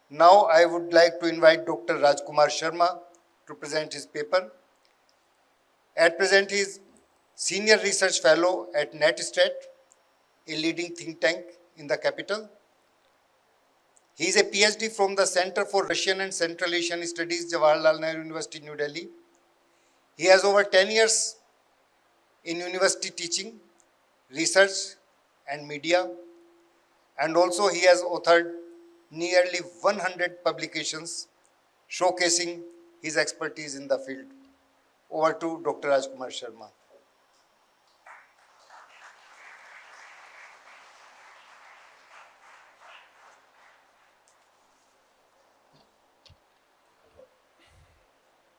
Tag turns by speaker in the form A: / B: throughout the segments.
A: Now I would like to invite Dr. Rajkumar Sharma to present his paper. At present, he is Senior Research Fellow at NetStat, a leading think tank in the capital. He is a PhD from the Center for Russian and Central Asian Studies, Jawaharlal Nehru University, New Delhi. He has over 10 years in university teaching, research and media, and also he has authored nearly 100 publications showcasing his expertise in the field. Over to Dr. Rajkumar Sharma.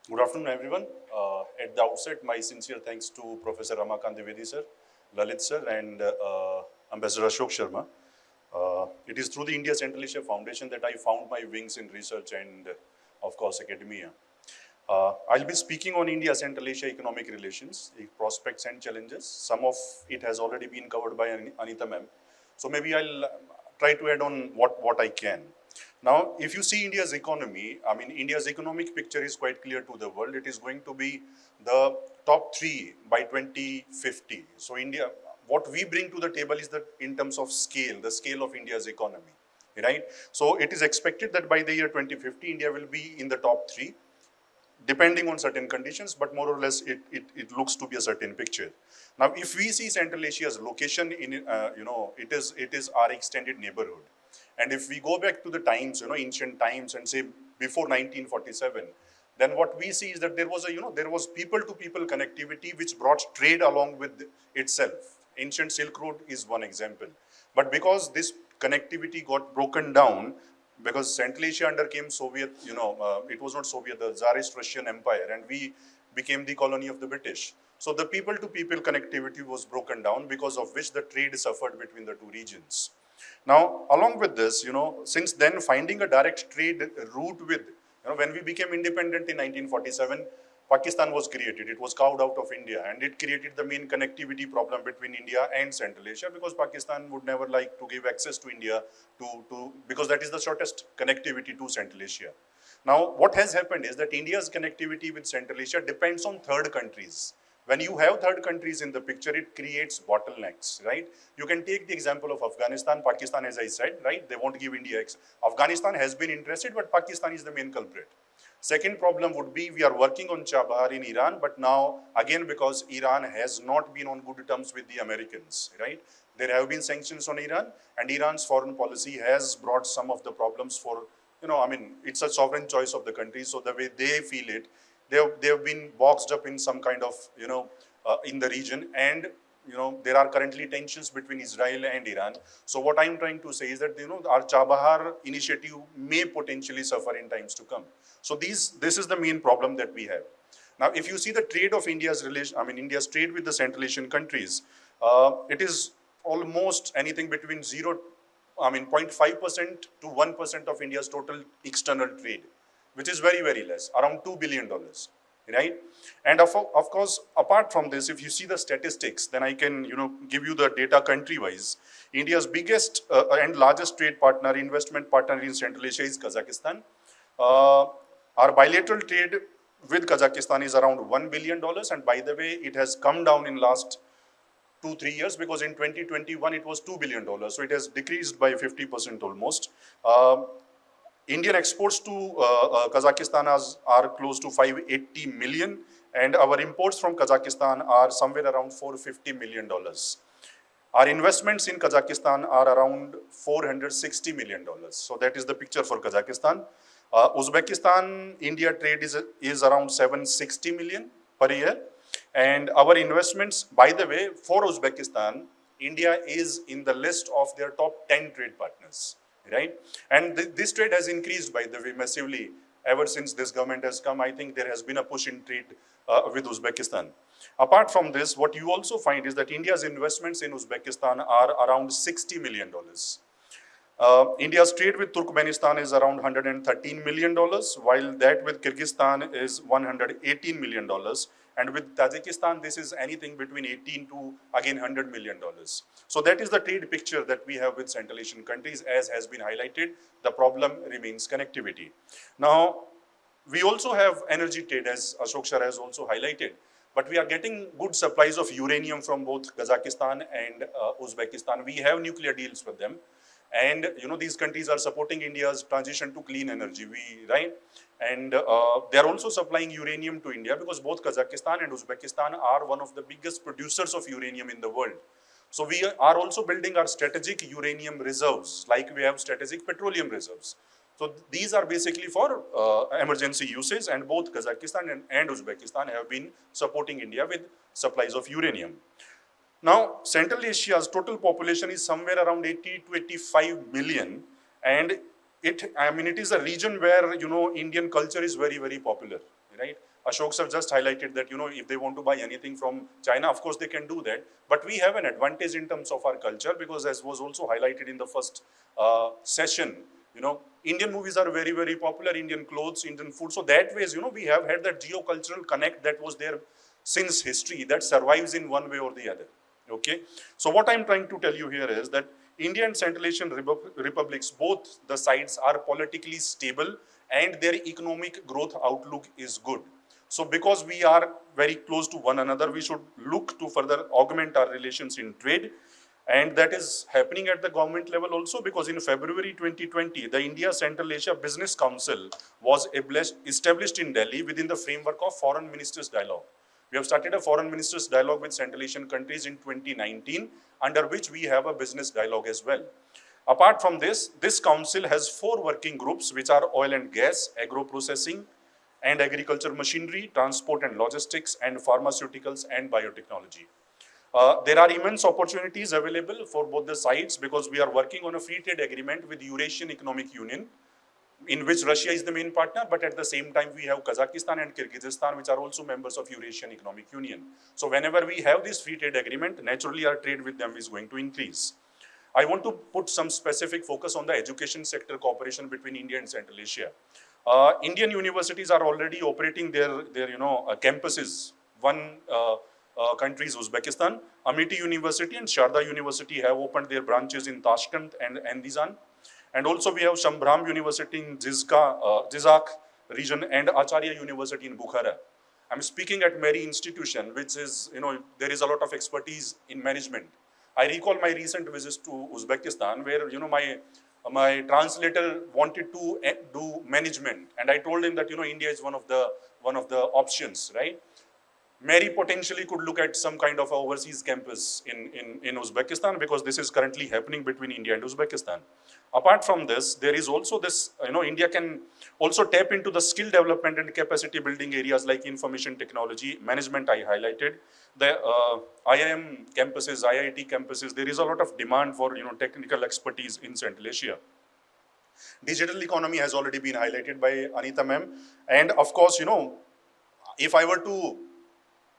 B: Good afternoon, everyone. At the outset, my sincere thanks to Professor Ramakant Dwivedi sir, Lalit sir, and Ambassador Ashok Sharma. It is through the India Central Asia Foundation that I found my wings in research and, of course, academia. I'll be speaking on India Central Asia economic relations, prospects and challenges. Some of it has already been covered by Anita ma'am. So maybe I'll try to add on what I can. Now, if you see India's economy, I mean, India's economic picture is quite clear to the world. It is going to be the top 3 by 2050. So India, what we bring to the table is that in terms of scale, the scale of India's economy, right? So it is expected that by the year 2050, India will be in the top 3, depending on certain conditions, but more or less it looks to be a certain picture. Now, if we see Central Asia's location in, it is our extended neighborhood. And if we go back to the times, ancient times and say before 1947, then what we see is that there was people-to-people connectivity which brought trade along with itself. Ancient Silk Road is one example. But because this connectivity got broken down, because Central Asia undercame Soviet, it was not Soviet, the Tsarist Russian Empire, and we became the colony of the British. So the people-to-people connectivity was broken down, because of which the trade suffered between the two regions. Now, along with this, since then, finding a direct trade route with, when we became independent in 1947, Pakistan was created. It was carved out of India, and it created the main connectivity problem between India and Central Asia, because Pakistan would never like to give access to India because that is the shortest connectivity to Central Asia. Now, what has happened is that India's connectivity with Central Asia depends on third countries. When you have third countries in the picture, it creates bottlenecks, right? You can take the example of Afghanistan, Pakistan, as I said, right? They won't give India access. Afghanistan has been interested, but Pakistan is the main culprit. Second problem would be we are working on Chabahar in Iran, but now, again, because Iran has not been on good terms with the Americans, right? There have been sanctions on Iran, and Iran's foreign policy has brought some of the problems for, it's a sovereign choice of the country, so the way they feel it, they have been boxed up in some kind of, in the region, and there are currently tensions between Israel and Iran. So what I'm trying to say is that, our Chabahar initiative may potentially suffer in times to come. So this is the main problem that we have. Now, if you see the trade of India's trade with the Central Asian countries, it is almost anything between 0.5% to 1% of India's total external trade, which is very, very less, around $2 billion, right? And of course, apart from this, if you see the statistics, then I can, give you the data country-wise. India's biggest and largest trade partner, investment partner in Central Asia is Kazakhstan. Our bilateral trade with Kazakhstan is around $1 billion, and by the way, it has come down in last 2-3 years, because in 2021 it was $2 billion, so it has decreased by 50% almost. Indian exports to Kazakhstan are close to 580 million, and our imports from Kazakhstan are somewhere around $450 million. Our investments in Kazakhstan are around $460 million. So that is the picture for Kazakhstan. Uzbekistan-India trade is around 760 million per year. And our investments, by the way, for Uzbekistan, India is in the list of their top 10 trade partners, right? And this trade has increased, by the way, massively. Ever since this government has come, I think there has been a push in trade with Uzbekistan. Apart from this, what you also find is that India's investments in Uzbekistan are around $60 million. India's trade with Turkmenistan is around $113 million, while that with Kyrgyzstan is $118 million. And with Tajikistan, this is anything between 18 to again $100 million. So that is the trade picture that we have with Central Asian countries. As has been highlighted, the problem remains connectivity. Now, we also have energy trade, as Ashok Shah has also highlighted, but we are getting good supplies of uranium from both Kazakhstan and Uzbekistan. We have nuclear deals with them. And these countries are supporting India's transition to clean energy, right? And they are also supplying uranium to India because both Kazakhstan and Uzbekistan are one of the biggest producers of uranium in the world. So we are also building our strategic uranium reserves, like we have strategic petroleum reserves. So these are basically for emergency uses, and both Kazakhstan and Uzbekistan have been supporting India with supplies of uranium. Now, Central Asia's total population is somewhere around 80 to 85 million, and it is a region where, Indian culture is very, very popular, right? Ashok sir just highlighted that, if they want to buy anything from China, of course they can do that. But we have an advantage in terms of our culture because, as was also highlighted in the first session, Indian movies are very, very popular, Indian clothes, Indian food. So that ways, we have had that geocultural connect that was there since history that survives in one way or the other. Okay, so what I'm trying to tell you here is that India and Central Asian republics, both the sides are politically stable and their economic growth outlook is good. So because we are very close to one another, we should look to further augment our relations in trade. And that is happening at the government level also, because in February 2020, the India Central Asia Business Council was established in Delhi within the framework of Foreign Ministers Dialogue. We have started a foreign ministers dialogue with Central Asian countries in 2019, under which we have a business dialogue as well. Apart from this, this council has 4 working groups, which are oil and gas, agro-processing and agriculture machinery, transport and logistics, and pharmaceuticals and biotechnology. There are immense opportunities available for both the sides because we are working on a free trade agreement with Eurasian Economic Union, in which Russia is the main partner, but at the same time we have Kazakhstan and Kyrgyzstan, which are also members of Eurasian Economic Union. So whenever we have this free trade agreement, naturally our trade with them is going to increase. I want to put some specific focus on the education sector cooperation between India and Central Asia. Indian universities are already operating their campuses. One country is Uzbekistan. Amity University and Sharda University have opened their branches in Tashkent and Andizan. And also we have Shambram University in Jizak region and Acharya University in Bukhara. I'm speaking at Mary Institution, which is, there is a lot of expertise in management. I recall my recent visits to Uzbekistan where, my translator wanted to do management. And I told him that, India is one of the options, right? Mary potentially could look at some kind of overseas campus in Uzbekistan, because this is currently happening between India and Uzbekistan. Apart from this, there is also this, India can also tap into the skill development and capacity building areas like information technology, management I highlighted, the IIM campuses, IIT campuses. There is a lot of demand for, technical expertise in Central Asia. Digital economy has already been highlighted by Anita ma'am. And of course, if I were to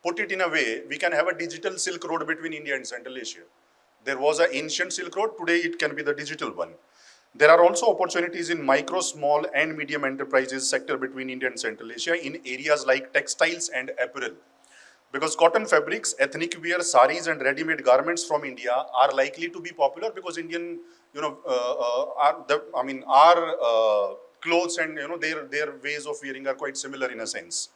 B: put it in a way, we can have a digital Silk Road between India and Central Asia. There was an ancient Silk Road, today it can be the digital one. There are also opportunities in micro, small and medium enterprises sector between India and Central Asia in areas like textiles and apparel. Because cotton fabrics, ethnic wear, saris and ready-made garments from India are likely to be popular because Indian, our clothes and their ways of wearing are quite similar in a sense.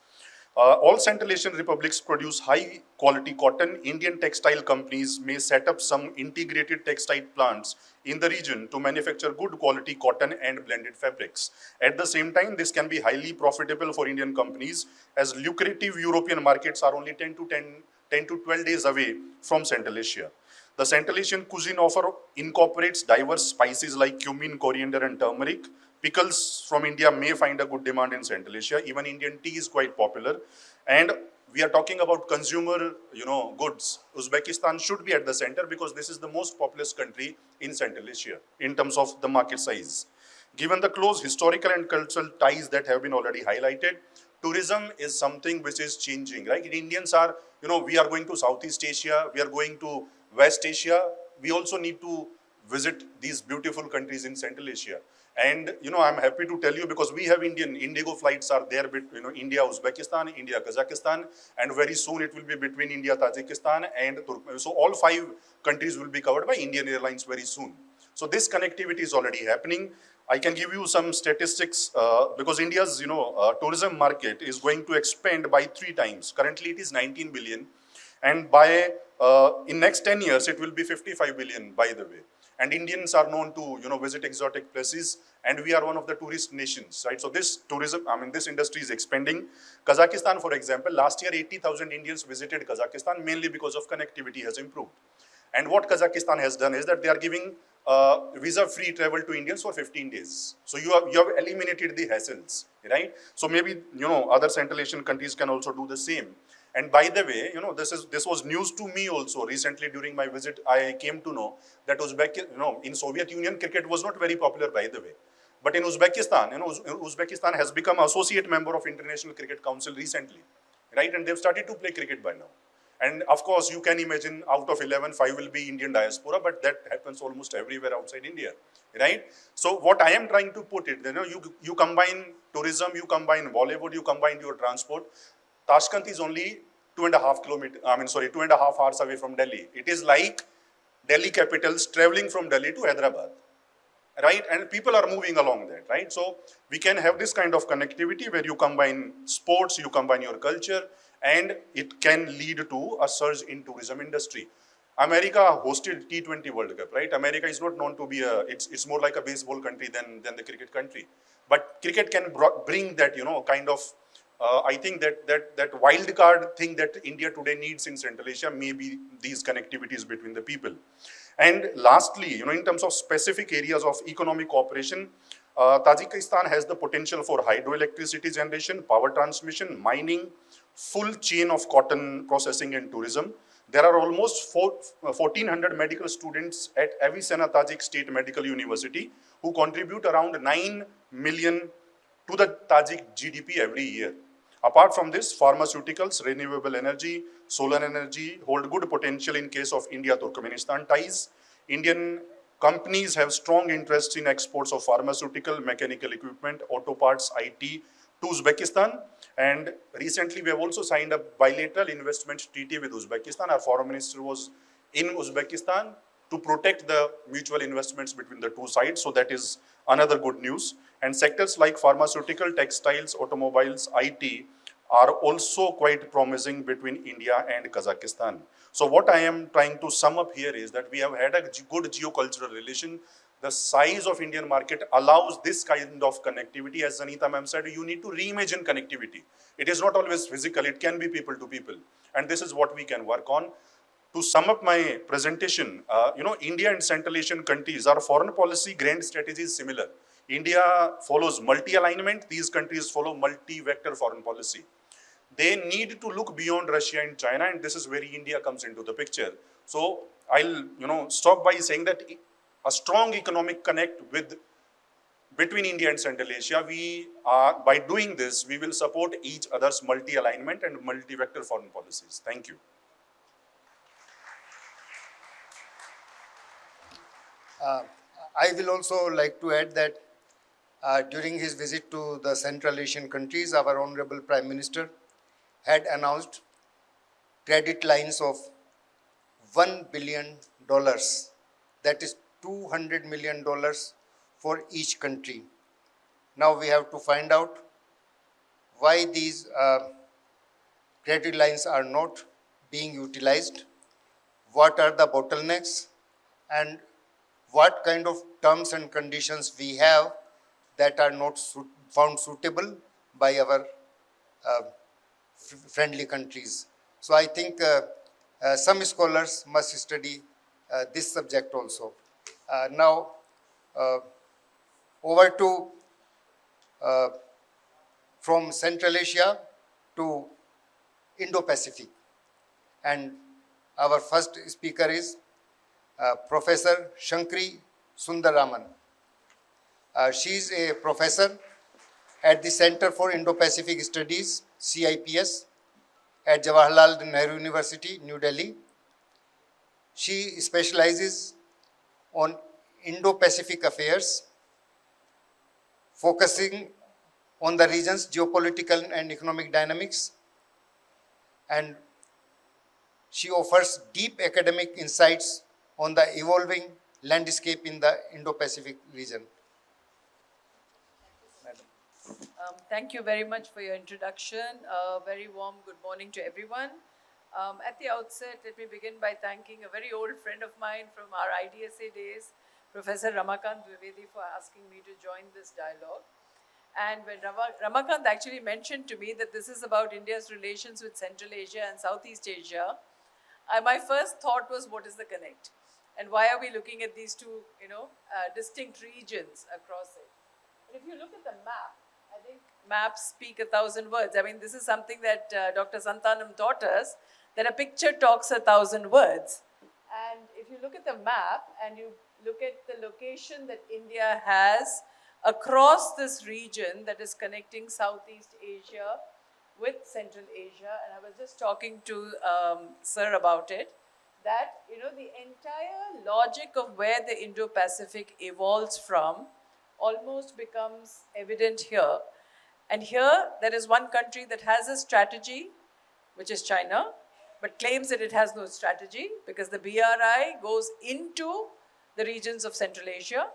B: All Central Asian republics produce high quality cotton. Indian textile companies may set up some integrated textile plants in the region to manufacture good quality cotton and blended fabrics. At the same time, this can be highly profitable for Indian companies as lucrative European markets are only 10 to 12 days away from Central Asia. The Central Asian cuisine offer incorporates diverse spices like cumin, coriander and turmeric. Pickles from India may find a good demand in Central Asia. Even Indian tea is quite popular. And we are talking about consumer, goods. Uzbekistan should be at the center because this is the most populous country in Central Asia in terms of the market size. Given the close historical and cultural ties that have been already highlighted, tourism is something which is changing, right? Indians are, we are going to Southeast Asia, we are going to West Asia. We also need to visit these beautiful countries in Central Asia. And I'm happy to tell you, because we have Indigo flights are there, India, Uzbekistan, India, Kazakhstan, and very soon it will be between India, Tajikistan, and Turkmenistan. So all 5 countries will be covered by Indian Airlines very soon. So this connectivity is already happening. I can give you some statistics because India's tourism market is going to expand by 3 times. Currently it is 19 billion, and by in next 10 years it will be 55 billion, by the way. And Indians are known to visit exotic places, and we are one of the tourist nations, right? So this tourism, this industry is expanding. Kazakhstan, for example, last year 80,000 Indians visited Kazakhstan, mainly because of connectivity has improved. And what Kazakhstan has done is that they are giving visa-free travel to Indians for 15 days. So you have eliminated the hassles, right? So maybe other Central Asian countries can also do the same. And by the way, this was news to me also. Recently, during my visit, I came to know that in Soviet Union, cricket was not very popular, by the way. But in Uzbekistan, Uzbekistan has become associate member of International Cricket Council recently, right? And they've started to play cricket by now. And of course, you can imagine out of 11, 5 will be Indian diaspora, but that happens almost everywhere outside India, right? So what I am trying to put it, you combine tourism, you combine Bollywood, you combine your transport. Tashkent is only 2.5 hours away from Delhi. It is like Delhi capitals traveling from Delhi to Hyderabad, right? And people are moving along that, right? So we can have this kind of connectivity where you combine sports, you combine your culture, and it can lead to a surge in tourism industry. America hosted T20 World Cup, right? America is not known to be it's more like a baseball country than the cricket country. But cricket can bring that, kind of, I think that wild card thing that India today needs in Central Asia may be these connectivities between the people. And lastly, in terms of specific areas of economic cooperation, Tajikistan has the potential for hydroelectricity generation, power transmission, mining, full chain of cotton processing and tourism. There are almost 1,400 medical students at Avicenna Tajik State Medical University who contribute around 9 million to the Tajik GDP every year. Apart from this, pharmaceuticals, renewable energy, solar energy hold good potential in case of India-Turkmenistan ties. Indian companies have strong interests in exports of pharmaceutical, mechanical equipment, auto parts, IT to Uzbekistan. And recently, we have also signed a bilateral investment treaty with Uzbekistan. Our foreign minister was in Uzbekistan to protect the mutual investments between the two sides. So that is another good news. And sectors like pharmaceutical, textiles, automobiles, IT are also quite promising between India and Kazakhstan. So what I am trying to sum up here is that we have had a good geocultural relation. The size of Indian market allows this kind of connectivity. As Sanita ma'am said, you need to reimagine connectivity. It is not always physical, it can be people to people. And this is what we can work on. To sum up my presentation, India and Central Asian countries, our foreign policy grand strategy is similar. India follows multi-alignment, these countries follow multi-vector foreign policy. They need to look beyond Russia and China, and this is where India comes into the picture. So I'll stop by saying that a strong economic connect between India and Central Asia, by doing this, we will support each other's multi-alignment and multi-vector foreign policies. Thank you.
A: I will also like to add that during his visit to the Central Asian countries, our Honorable Prime Minister had announced credit lines of $1 billion, that is $200 million for each country. Now we have to find out why these credit lines are not being utilized, what are the bottlenecks, and what kind of terms and conditions we have that are not found suitable by our friendly countries. So I think some scholars must study this subject also. Now, over to from Central Asia to Indo-Pacific. And our first speaker is Professor Shankri Sundaraman. She is a professor at the Center for Indo-Pacific Studies, CIPS, at Jawaharlal Nehru University, New Delhi. She specializes on Indo-Pacific affairs, focusing on the region's geopolitical and economic dynamics, and she offers deep academic insights on the evolving landscape in the Indo-Pacific region. Madam.
C: Thank you very much for your introduction. A very warm good morning to everyone. At the outset, let me begin by thanking a very old friend of mine from our IDSA days, Professor Ramakant Dwivedi, for asking me to join this dialogue. And when Ramakant actually mentioned to me that this is about India's relations with Central Asia and Southeast Asia, my first thought was, what is the connect? And why are we looking at these two, distinct regions across it? But if you look at the map, I think maps speak 1,000 words. I mean, this is something that Dr. Santanam taught us, that a picture talks 1,000 words. And if you look at the map and you look at the location that India has across this region that is connecting Southeast Asia with Central Asia, and I was just talking to Sir about it, that, the entire logic of where the Indo-Pacific evolves from almost becomes evident here. And here, there is one country that has a strategy, which is China, but claims that it has no strategy because the BRI goes into the regions of Central Asia,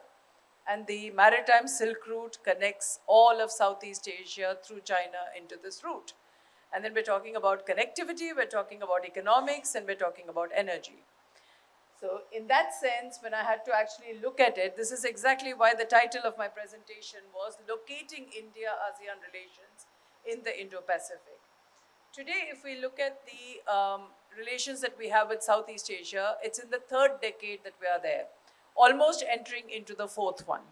C: and the Maritime Silk Route connects all of Southeast Asia through China into this route. And then we're talking about connectivity, we're talking about economics, and we're talking about energy. So in that sense, when I had to actually look at it, this is exactly why the title of my presentation was Locating India-ASEAN Relations in the Indo-Pacific. Today, if we look at the relations that we have with Southeast Asia, it's in the third decade that we are there, almost entering into the fourth one.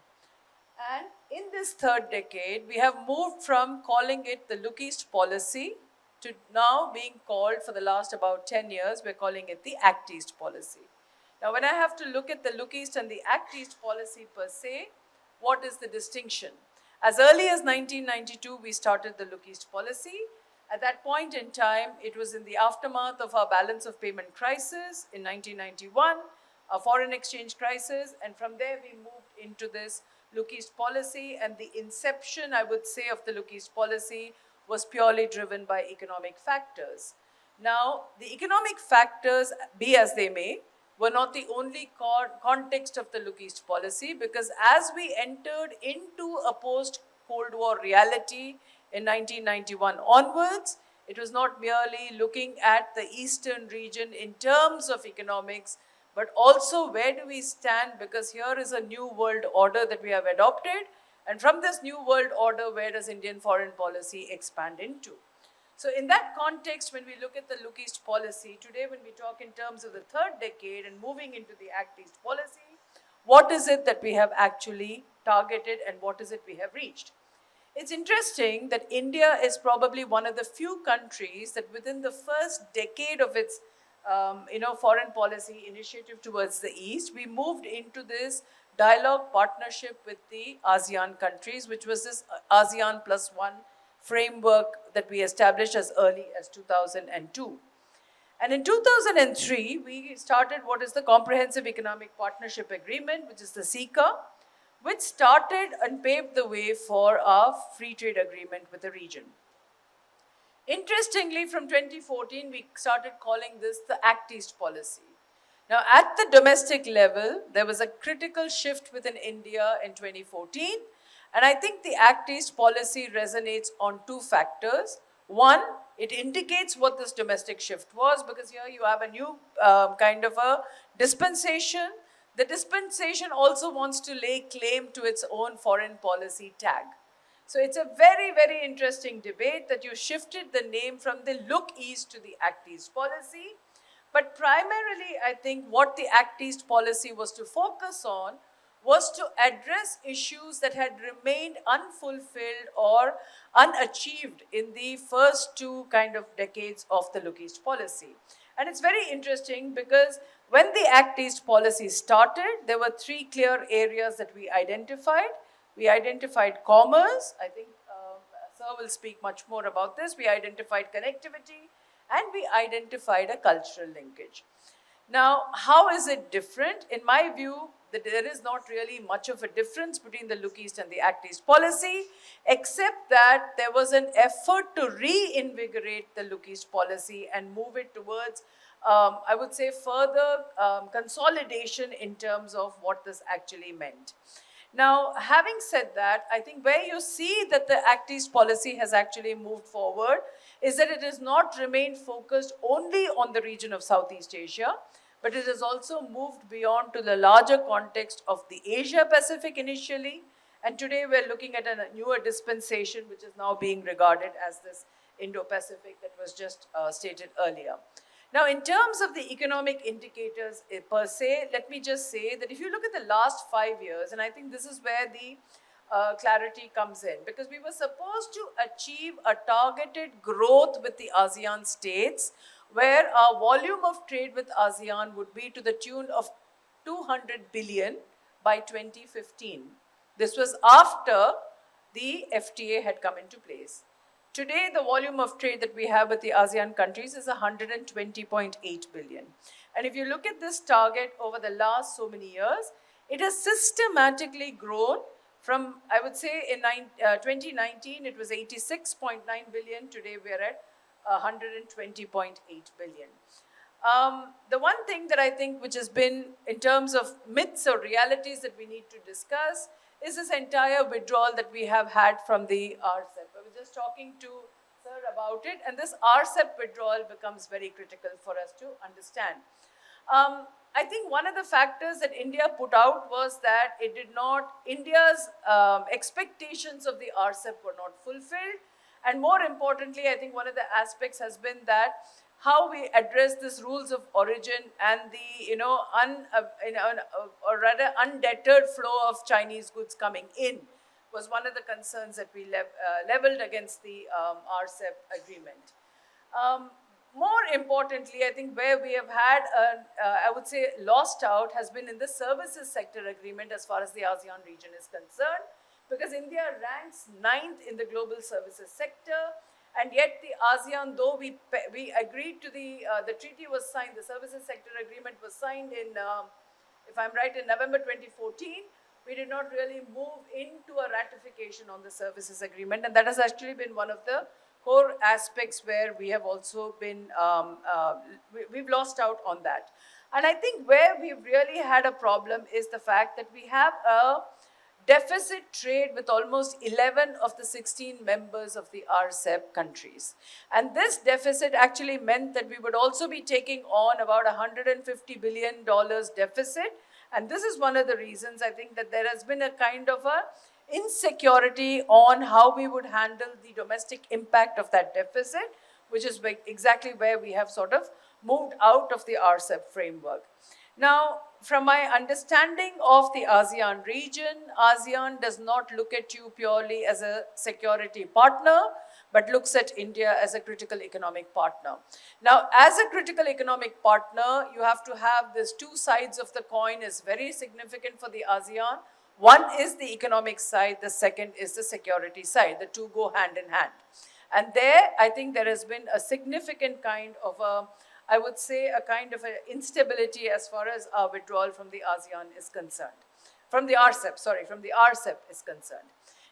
C: And in this third decade, we have moved from calling it the Look East policy to now being called, for the last about 10 years, we're calling it the Act East policy. Now, when I have to look at the Look East and the Act East policy per se, what is the distinction? As early as 1992, we started the Look East policy. At that point in time, it was in the aftermath of our balance of payment crisis in 1991, a foreign exchange crisis, and from there we moved into this Look East policy, and the inception, I would say, of the Look East policy was purely driven by economic factors. Now, the economic factors, be as they may, were not the only context of the Look East policy, because as we entered into a post-Cold War reality in 1991 onwards, it was not merely looking at the eastern region in terms of economics, but also where do we stand, because here is a new world order that we have adopted, and from this new world order, where does Indian foreign policy expand into? So in that context, when we look at the Look East policy, today when we talk in terms of the third decade and moving into the Act East policy, what is it that we have actually targeted and what is it we have reached? It's interesting that India is probably one of the few countries that within the first decade of its foreign policy initiative towards the East, we moved into this dialogue partnership with the ASEAN countries, which was this ASEAN Plus One framework that we established as early as 2002. And in 2003, we started what is the Comprehensive Economic Partnership Agreement, which is the CECA, which started and paved the way for our free trade agreement with the region. Interestingly, from 2014, we started calling this the Act East policy. Now, at the domestic level, there was a critical shift within India in 2014, and I think the Act East policy resonates on two factors. One, it indicates what this domestic shift was, because here you have a new kind of a dispensation. The dispensation also wants to lay claim to its own foreign policy tag. So it's a very, very interesting debate that you shifted the name from the Look East to the Act East policy. But primarily, I think what the Act East policy was to focus on was to address issues that had remained unfulfilled or unachieved in the first two kind of decades of the Look East policy. And it's very interesting because when the Act East policy started, there were three clear areas that we identified. We identified commerce. I think Sir will speak much more about this. We identified connectivity, and we identified a cultural linkage. Now, how is it different? In my view, that there is not really much of a difference between the Look East and the Act East policy, except that there was an effort to reinvigorate the Look East policy and move it towards, I would say, further consolidation in terms of what this actually meant. Now, having said that, I think where you see that the Act East policy has actually moved forward is that it has not remained focused only on the region of Southeast Asia, but it has also moved beyond to the larger context of the Asia Pacific initially. And today we're looking at a newer dispensation, which is now being regarded as this Indo-Pacific that was just stated earlier. Now, in terms of the economic indicators per se, let me just say that if you look at the last 5 years, and I think this is where the clarity comes in, because we were supposed to achieve a targeted growth with the ASEAN states, where our volume of trade with ASEAN would be to the tune of 200 billion by 2015. This was after the FTA had come into place. Today, the volume of trade that we have with the ASEAN countries is 120.8 billion. And if you look at this target over the last so many years, it has systematically grown from, I would say, in 2019, it was 86.9 billion. Today, we're at 120.8 billion. The one thing that I think which has been, in terms of myths or realities that we need to discuss, is this entire withdrawal that we have had from the RCEP. I was just talking to Sir about it, and this RCEP withdrawal becomes very critical for us to understand. I think one of the factors that India put out was that it did not, India's expectations of the RCEP were not fulfilled. And more importantly, I think one of the aspects has been that how we address this rules of origin and the, or rather undeterred flow of Chinese goods coming in was one of the concerns that we leveled against the RCEP agreement. More importantly, I think where we have had, I would say, lost out has been in the services sector agreement as far as the ASEAN region is concerned, because India ranks 9th in the global services sector. And yet the ASEAN, though we agreed to the treaty was signed, the services sector agreement was signed in, if I'm right, in November 2014, we did not really move into a ratification on the services agreement. And that has actually been one of the core aspects where we have also been, we've lost out on that. And I think where we've really had a problem is the fact that we have a deficit trade with almost 11 of the 16 members of the RCEP countries. And this deficit actually meant that we would also be taking on about $150 billion deficit. And this is one of the reasons I think that there has been a kind of a insecurity on how we would handle the domestic impact of that deficit, which is exactly where we have sort of moved out of the RCEP framework. Now, from my understanding of the ASEAN region, ASEAN does not look at you purely as a security partner, but looks at India as a critical economic partner. Now, as a critical economic partner, you have to have these two sides of the coin is very significant for the ASEAN. One is the economic side, the second is the security side. The two go hand in hand. And there, I think there has been a significant kind of a, I would say, a kind of an instability as far as our withdrawal from the ASEAN is concerned. From the RCEP is concerned.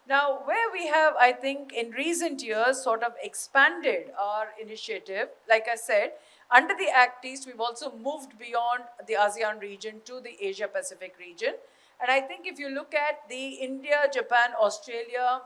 C: Now, where we have, I think, in recent years sort of expanded our initiative, like I said, under the Act East, we've also moved beyond the ASEAN region to the Asia Pacific region. And I think if you look at the India, Japan, Australia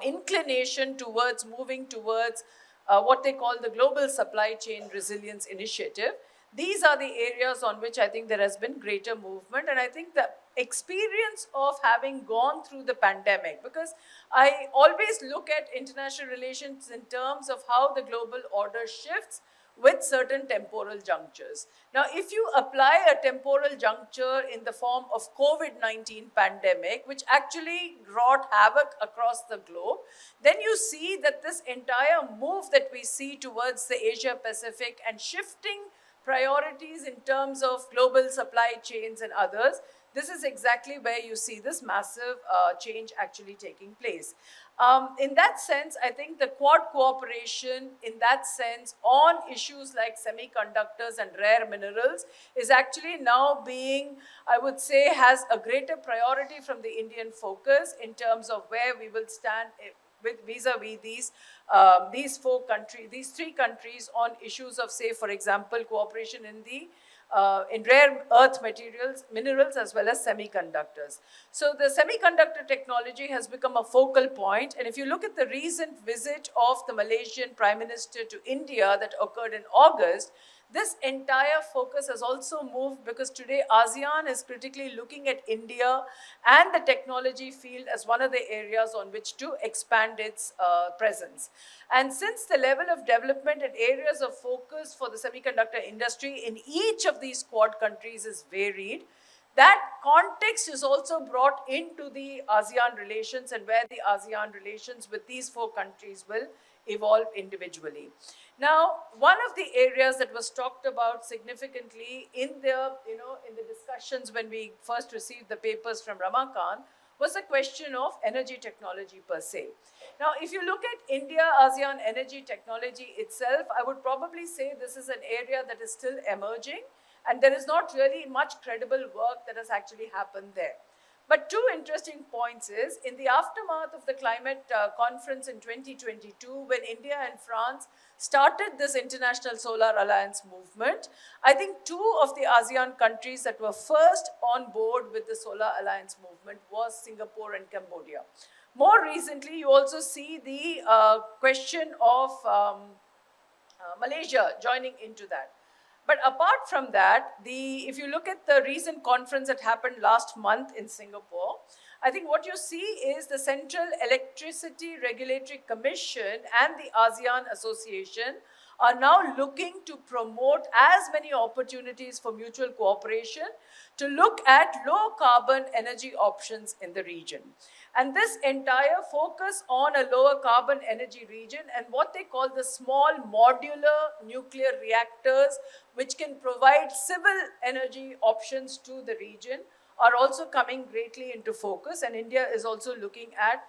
C: inclination towards moving towards what they call the Global Supply Chain Resilience Initiative, these are the areas on which I think there has been greater movement. And I think the experience of having gone through the pandemic, because I always look at international relations in terms of how the global order shifts with certain temporal junctures. Now, if you apply a temporal juncture in the form of COVID-19 pandemic, which actually wrought havoc across the globe, then you see that this entire move that we see towards the Asia Pacific and shifting priorities in terms of global supply chains and others, this is exactly where you see this massive change actually taking place. In that sense, I think the Quad cooperation, in that sense, on issues like semiconductors and rare minerals, is actually now being, I would say, has a greater priority from the Indian focus in terms of where we will stand with vis-a-vis these these three countries on issues of, say, for example, cooperation in rare earth minerals as well as semiconductors. So the semiconductor technology has become a focal point. And if you look at the recent visit of the Malaysian Prime Minister to India that occurred in August, this entire focus has also moved because today ASEAN is critically looking at India and the technology field as one of the areas on which to expand its presence. And since the level of development and areas of focus for the semiconductor industry in each of these Quad countries is varied, that context is also brought into the ASEAN relations and where the ASEAN relations with these four countries will evolve individually. Now, one of the areas that was talked about significantly in the discussions when we first received the papers from Ramakant was the question of energy technology per se. Now, if you look at India-ASEAN energy technology itself, I would probably say this is an area that is still emerging, and there is not really much credible work that has actually happened there. But two interesting points is, in the aftermath of the climate conference in 2022, when India and France started this International Solar Alliance movement, I think two of the ASEAN countries that were first on board with the Solar Alliance movement was Singapore and Cambodia. More recently, you also see the question of Malaysia joining into that. But apart from that, if you look at the recent conference that happened last month in Singapore, I think what you see is the Central Electricity Regulatory Commission and the ASEAN Association are now looking to promote as many opportunities for mutual cooperation to look at low carbon energy options in the region. And this entire focus on a lower carbon energy region and what they call the small modular nuclear reactors, which can provide civil energy options to the region, are also coming greatly into focus. And India is also looking at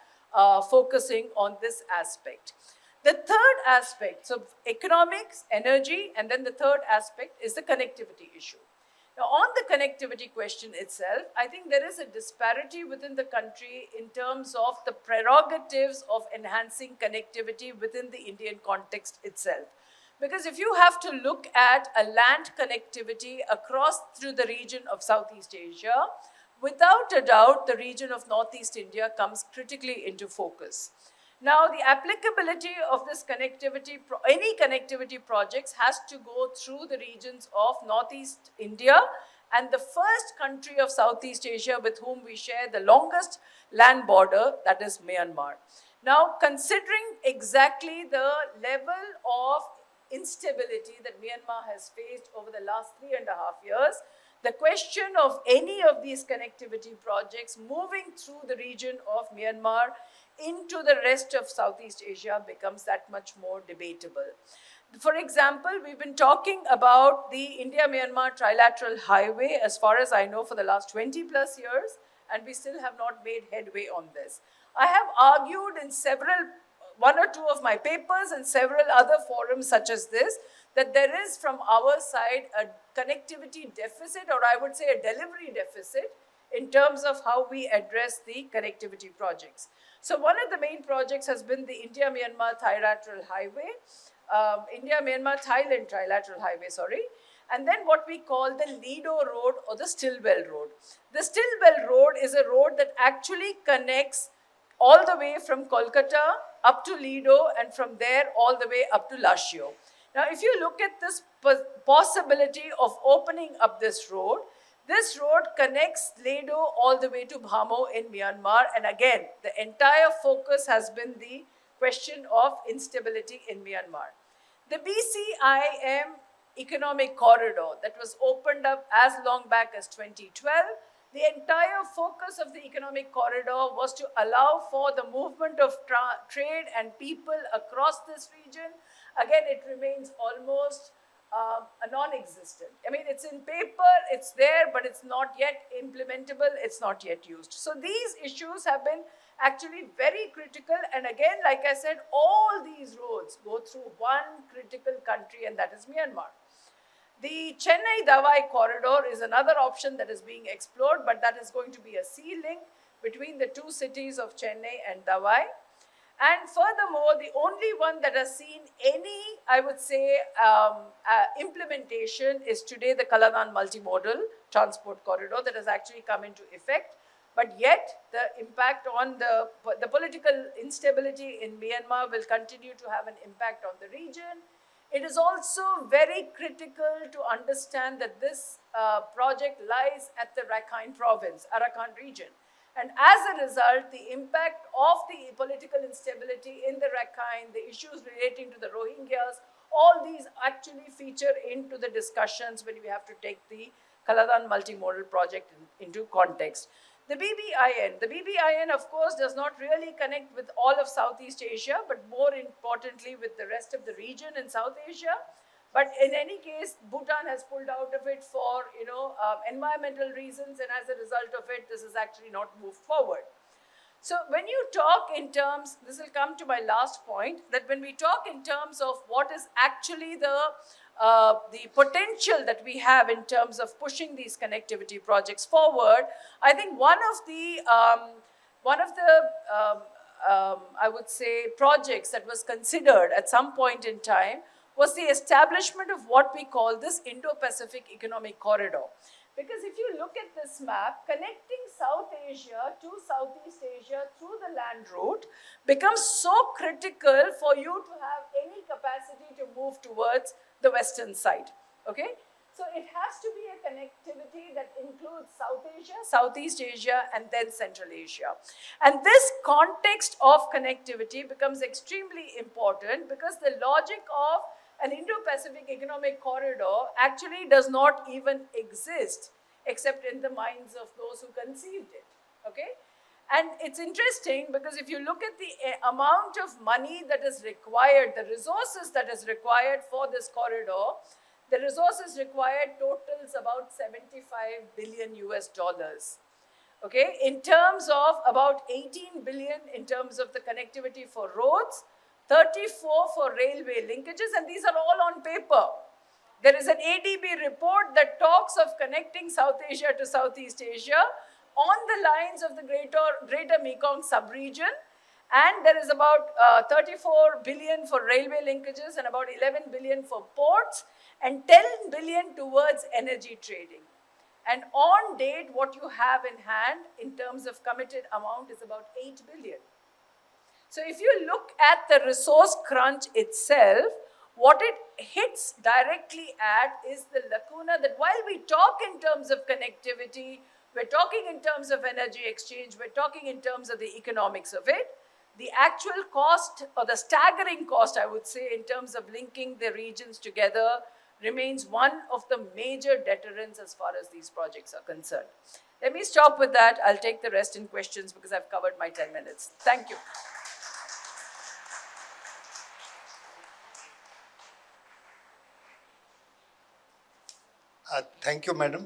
C: focusing on this aspect. The third aspect, so economics, energy, and then the third aspect is the connectivity issue. Now, on the connectivity question itself, I think there is a disparity within the country in terms of the prerogatives of enhancing connectivity within the Indian context itself. Because if you have to look at a land connectivity across through the region of Southeast Asia, without a doubt, the region of Northeast India comes critically into focus. Now, the applicability of this connectivity, any connectivity projects has to go through the regions of Northeast India and the first country of Southeast Asia with whom we share the longest land border, that is Myanmar. Now, considering exactly the level of instability that Myanmar has faced over the last 3.5 years, the question of any of these connectivity projects moving through the region of Myanmar into the rest of Southeast Asia becomes that much more debatable. For example, we've been talking about the India-Myanmar trilateral highway, as far as I know, for the last 20 plus years, and we still have not made headway on this. I have argued in one or two of my papers and several other forums such as this, that there is from our side a connectivity deficit, or I would say a delivery deficit, in terms of how we address the connectivity projects. So one of the main projects has been the India-Myanmar trilateral highway, India-Myanmar-Thailand trilateral highway, sorry. And then what we call the Lido Road or the Stillwell Road. The Stillwell Road is a road that actually connects all the way from Kolkata up to Lido and from there all the way up to Lashio. Now, if you look at this possibility of opening up this road connects Ledo all the way to Bhamo in Myanmar. And again, the entire focus has been the question of instability in Myanmar. The BCIM economic corridor that was opened up as long back as 2012, the entire focus of the economic corridor was to allow for the movement of trade and people across this region. Again, it remains almost a non-existent. I mean, it's in paper, it's there, but it's not yet implementable, it's not yet used. So these issues have been actually very critical. And again, like I said, all these roads go through one critical country, and that is Myanmar. The Chennai-Dawai corridor is another option that is being explored, but that is going to be a sea link between the two cities of Chennai and Dawai. And furthermore, the only one that has seen any, I would say, implementation is today the Kaladan multimodal transport corridor that has actually come into effect. But yet, the impact on the political instability in Myanmar will continue to have an impact on the region. It is also very critical to understand that this project lies at the Rakhine province, Arakan region. And as a result, the impact of the political instability in the Rakhine, the issues relating to the Rohingyas, all these actually feature into the discussions when we have to take the Kaladan multimodal project into context. The BBIN, of course, does not really connect with all of Southeast Asia, but more importantly with the rest of the region in South Asia. But in any case, Bhutan has pulled out of it for, environmental reasons, and as a result of it, this has actually not moved forward. So when you talk in terms, this will come to my last point, that when we talk in terms of what is actually the potential that we have in terms of pushing these connectivity projects forward, I think one of the I would say projects that was considered at some point in time was the establishment of what we call this Indo-Pacific Economic Corridor. Because if you look at this map, connecting South Asia to Southeast Asia through the land route becomes so critical for you to have any capacity to move towards the western side, okay? So it has to be a connectivity that includes South Asia, Southeast Asia, and then Central Asia. And this context of connectivity becomes extremely important because the logic of an Indo-Pacific Economic Corridor actually does not even exist except in the minds of those who conceived it, okay? And it's interesting because if you look at the amount of money that is required, the resources that is required for this corridor, the resources required totals about 75 billion US dollars. Okay, in terms of about 18 billion in terms of the connectivity for roads, 34 for railway linkages, and these are all on paper. There is an ADB report that talks of connecting South Asia to Southeast Asia on the lines of the greater Mekong sub-region, and there is about 34 billion for railway linkages and about 11 billion for ports and 10 billion towards energy trading. And on date, what you have in hand in terms of committed amount is about 8 billion. So if you look at the resource crunch itself, what it hits directly at is the lacuna that while we talk in terms of connectivity, we're talking in terms of energy exchange, we're talking in terms of the economics of it, the actual cost or the staggering cost, I would say, in terms of linking the regions together remains one of the major deterrents as far as these projects are concerned. Let me stop with that. I'll take the rest in questions because I've covered my 10 minutes. Thank you.
A: Thank you, madam.